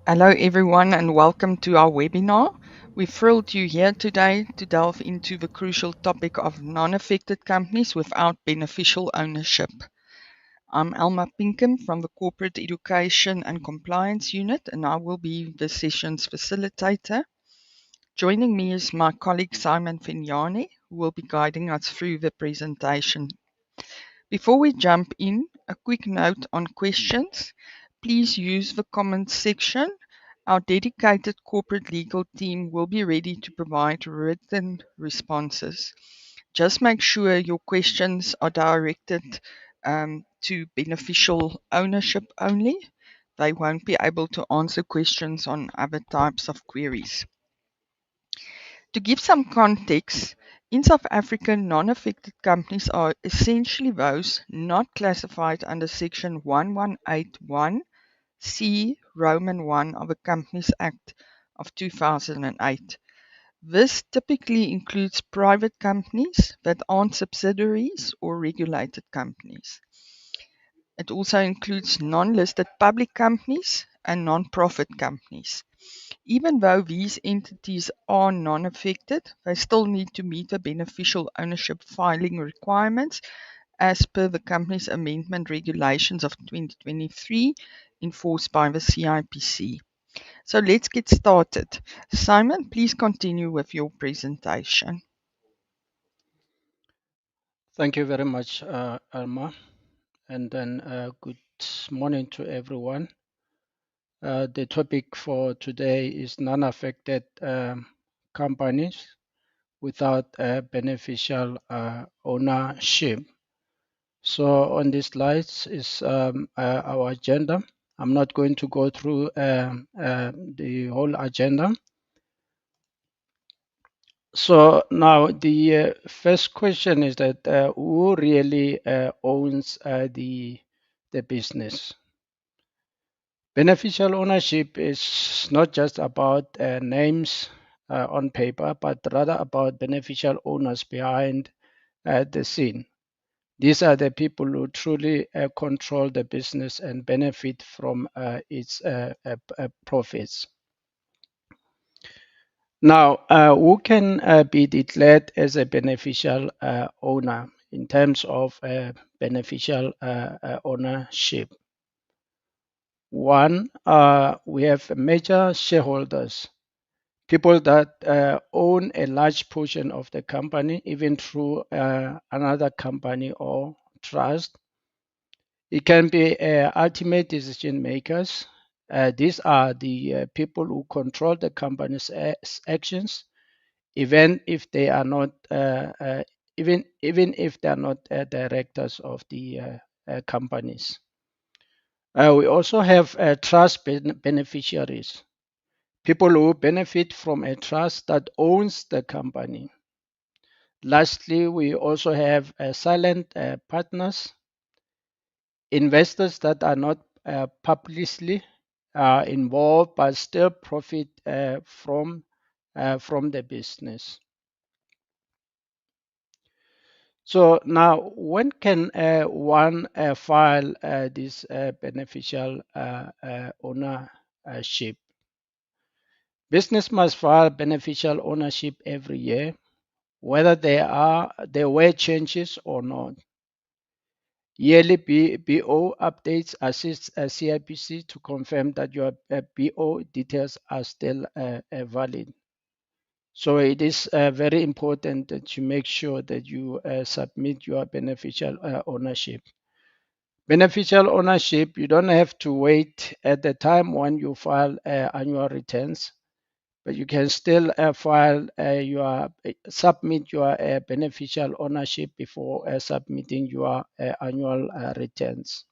Hello everyone and welcome to our webinar. We're thrilled you're here today to delve into the crucial topic of non-affected companies without beneficial ownership. I'm Elma Pinkham from the Corporate Education and Compliance Unit and I will be the session's facilitator. Joining me is my colleague Simon Fignani, who will be guiding us through the presentation. Before we jump in, a quick note on questions. Please use the comments section. Our dedicated corporate legal team will be ready to provide written responses. Just make sure your questions are directed to beneficial ownership only. They won't be able to answer questions on other types of queries. To give some context, in South Africa, non-affected companies are essentially those not classified under Section 1181C Roman 1 of the Companies Act of 2008. This typically includes private companies that aren't subsidiaries or regulated companies. It also includes non-listed public companies and non-profit companies. Even though these entities are non-affected, they still need to meet the beneficial ownership filing requirements as per the Companies Amendment Regulations of 2023 enforced by the CIPC. So let's get started. Simon, please continue with your presentation. Thank you very much, Alma. And then good morning to everyone. The topic for today is non-affected companies without beneficial ownership. So on these slides is our agenda. I'm not going to go through the whole agenda. So now the first question is that who really owns the business? Beneficial ownership is not just about names on paper, but rather about beneficial owners behind the scene. These are the people who truly control the business and benefit from its profits. Now, who can be declared as a beneficial owner in terms of beneficial ownership? One, we have major shareholders, people that own a large portion of the company, even through another company or trust. It can be ultimate decision makers. These are the people who control the company's actions, even if they are not even if they are not directors of the companies. We also have trust beneficiaries, people who benefit from a trust that owns the company. Lastly, we also have silent partners, investors that are not publicly involved but still profit from the business. So now, when can one file this beneficial ownership? Business must file beneficial ownership every year, whether there were changes or not. Yearly BO updates assist CIPC to confirm that your BO details are still valid. So it is very important that you make sure that you submit your beneficial ownership. Beneficial ownership, you don't have to wait at the time when you file annual returns, but you can still submit your beneficial ownership before submitting your annual returns.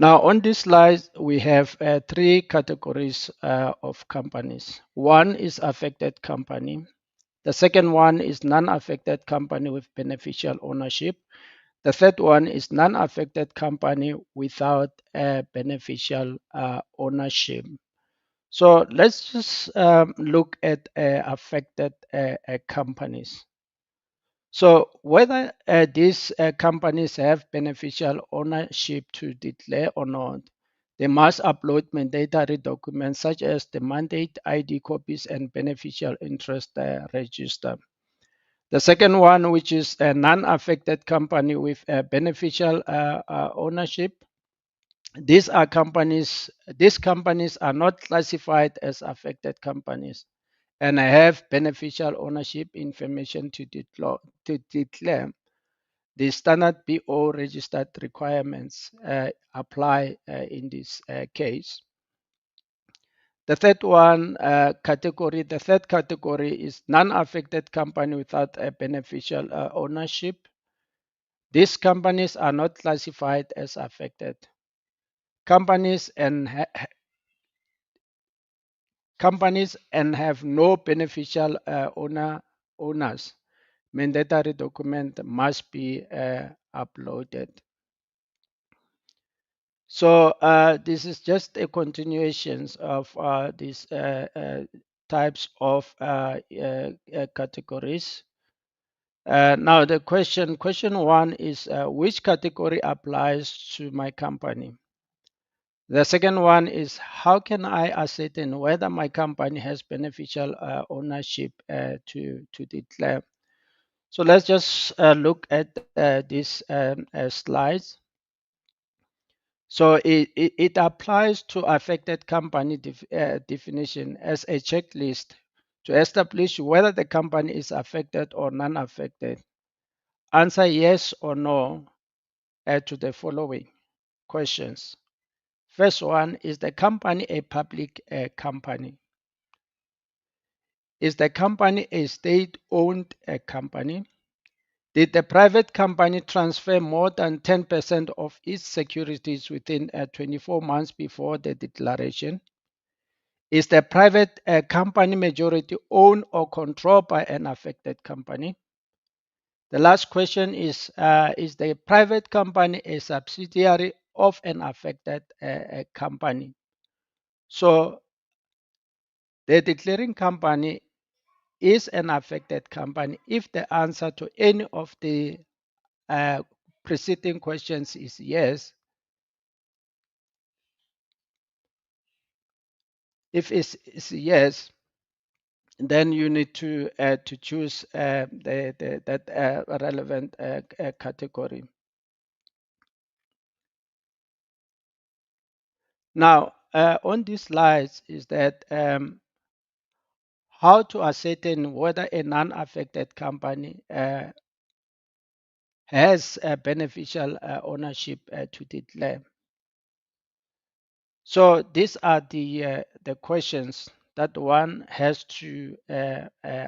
Now on this slide, we have three categories of companies. One is affected company. The second one is non-affected company with beneficial ownership. The third one is non-affected company without beneficial ownership. So let's just look at affected companies. So whether these companies have beneficial ownership to declare or not, They must upload mandatory documents such as the mandate ID copies and beneficial interest register. The second one, which is a non-affected company with a beneficial ownership, these companies are not classified as affected companies and have beneficial ownership information to declare. The standard BO registered requirements apply in this case. The third category is non-affected company without a beneficial ownership. These companies are not classified as affected companies and have no beneficial owners. Mandatory document must be uploaded. So this is just a continuation of these types of categories. Now the question one is which category applies to my company? The second one is how can I ascertain whether my company has beneficial ownership to declare? So let's just look at these slides. So it applies to affected company definition as a checklist to establish whether the company is affected or non-affected. Answer yes or no to the following questions. First one, is the company a public company? Is the company a state-owned company? Did the private company transfer more than 10% of its securities within 24 months before the declaration? Is the private company majority owned or controlled by an affected company? The last question is the private company a subsidiary of an affected company? So the declaring company is an affected company if the answer to any of the preceding questions is yes. If it's yes, then you need to choose that relevant category. Now, on these slides is that how to ascertain whether a non-affected company has a beneficial ownership to declare. So these are the questions that one has to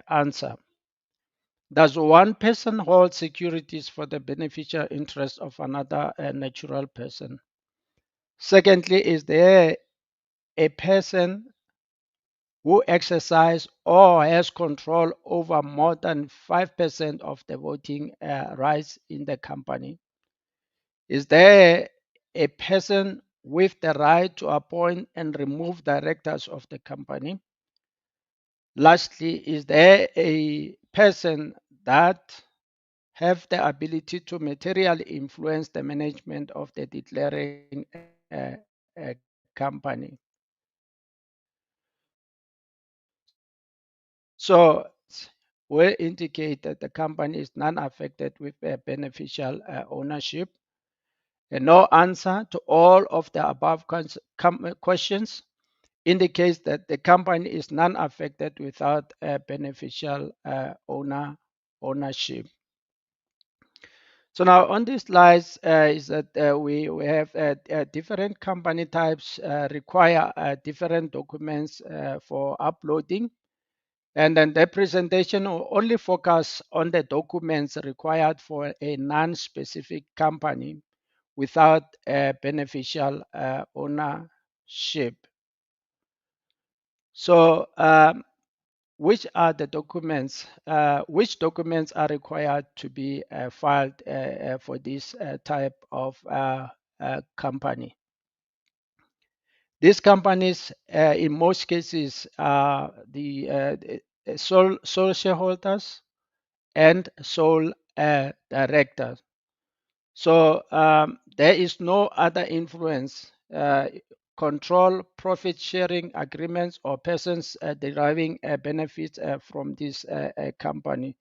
answer. Does one person hold securities for the beneficial interest of another natural person? Secondly, is there a person who exercises or has control over more than 5% of the voting rights in the company? Is there a person with the right to appoint and remove directors of the company? Lastly, is there a person that have the ability to materially influence the management of the declaring company? So will indicate that the company is non-affected with a beneficial ownership. And no answer to all of the above questions indicates that the company is non-affected without a beneficial ownership. So now on these slides is that we have different company types require different documents for uploading. And then the presentation will only focus on the documents required for a non-specific company without a beneficial ownership. So which are the documents? Which documents are required to be filed for this type of company? These companies, in most cases, are the sole shareholders and sole directors. So there is no other influence control profit sharing agreements or persons deriving benefits from this company.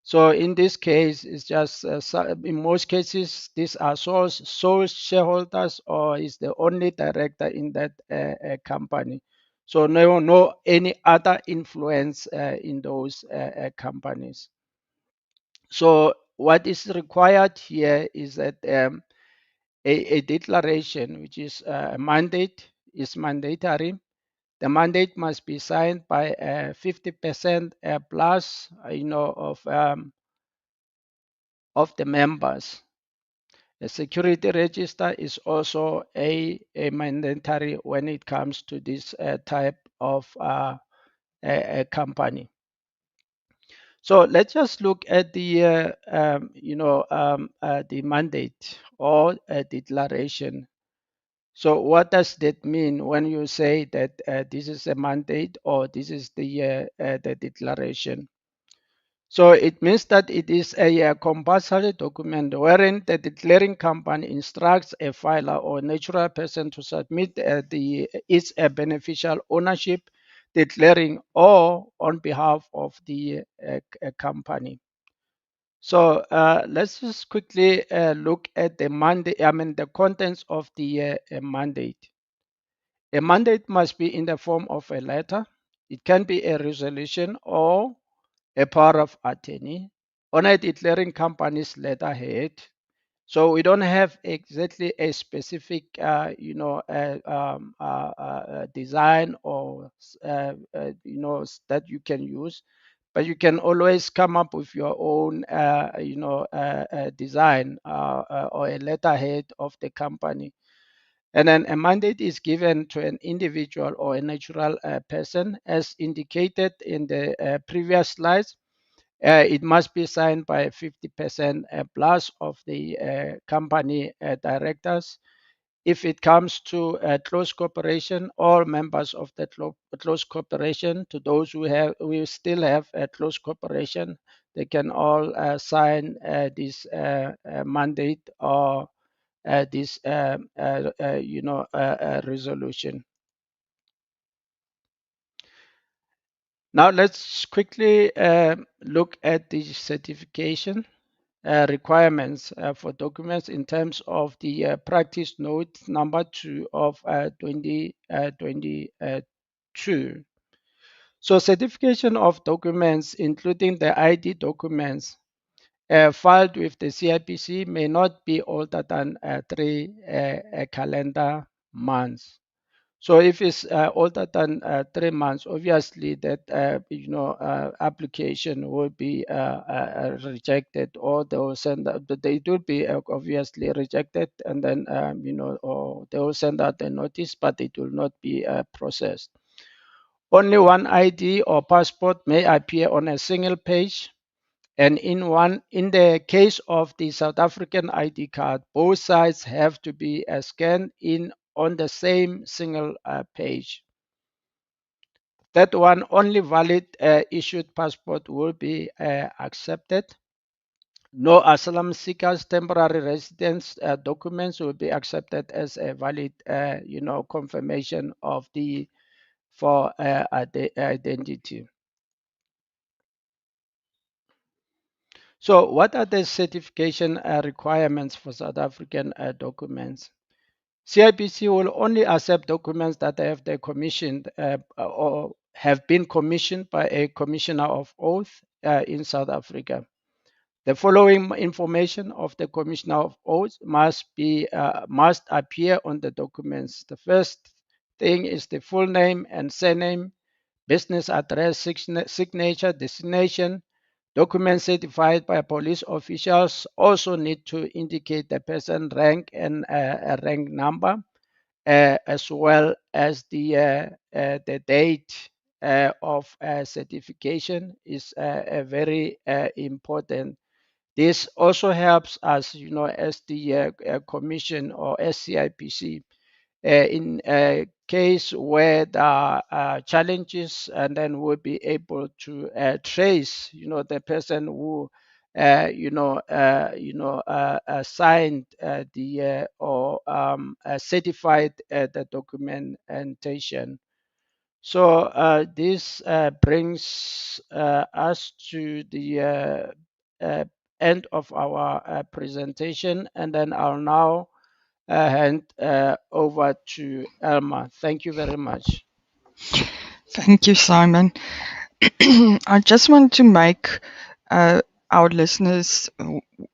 So in this case, it's just in most cases these are sole shareholders or is the only director in that company. So no any other influence in those companies. So what is required here is that a declaration, which is a mandate, is mandatory. The mandate must be signed by 50% plus, of the members. The security register is also a mandatory when it comes to this type of a company. So let's just look at the mandate or a declaration. So what does that mean when you say that this is a mandate or this is the declaration? So it means that it is a compulsory document wherein the declaring company instructs a filer or natural person to submit its beneficial ownership declaring or on behalf of the company. So let's just quickly look at the mandate. I mean the contents of the mandate. A mandate must be in the form of a letter. It can be a resolution or a power of attorney on a declaring company's letterhead. So we don't have exactly a specific, design or, that you can use, but you can always come up with your own, design or a letterhead of the company. And then a mandate is given to an individual or a natural person, as indicated in the previous slides. It must be signed by 50% plus of the company directors. If it comes to a close corporation, all members of the close corporation, to those we still have a close corporation, they can all sign this mandate or this resolution. Now let's quickly look at the certification requirements for documents in terms of the practice note number 2 of 2022. So certification of documents, including the ID documents filed with the CIPC, may not be older than 3 calendar months. So if it's older than 3 months, obviously that application will be rejected, or they will send out, they will be obviously rejected, and then or they will send out a notice, but it will not be processed. Only one ID or passport may appear on a single page. And in the case of the South African ID card, both sides have to be scanned in on the same single page. That one only valid issued passport will be accepted. No asylum seekers temporary residence documents will be accepted as a valid confirmation of the identity. So what are the certification requirements for South African documents? CIPC will only accept documents that have been commissioned or have been commissioned by a commissioner of oath in South Africa. The following information of the commissioner of oath must appear on the documents. The first thing is the full name and surname, business address, signature, destination. Documents certified by police officials also need to indicate the person rank and a rank number, as well as the date of certification is very important. This also helps us, as the commission or SCIPC, in a case where there are challenges, and then we'll be able to trace, the person who signed or certified the documentation. So this brings us to the end of our presentation, and then I'll now hand over to Elma. Thank you very much. Thank you, Simon. I just want to make uh, our listeners,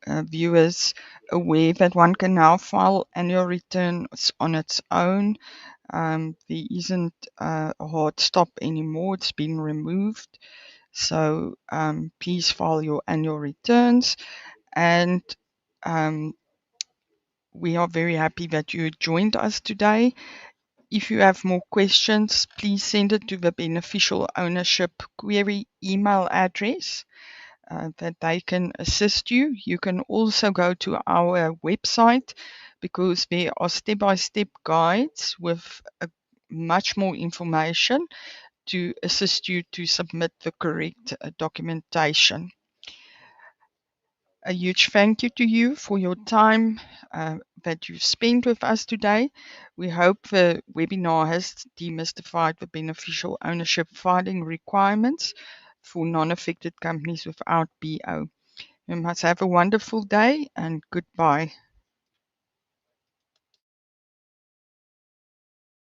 viewers, aware that one can now file annual returns on its own. There isn't a hard stop anymore, it's been removed. So please file your annual returns. And um, we are very happy that you joined us today. If you have more questions, please send it to the beneficial ownership query email address that they can assist you. You can also go to our website because there are step-by-step guides with much more information to assist you to submit the correct documentation. A huge thank you to you for your time that you've spent with us today. We hope the webinar has demystified the beneficial ownership filing requirements for non-affected companies without BO. You must have a wonderful day and goodbye.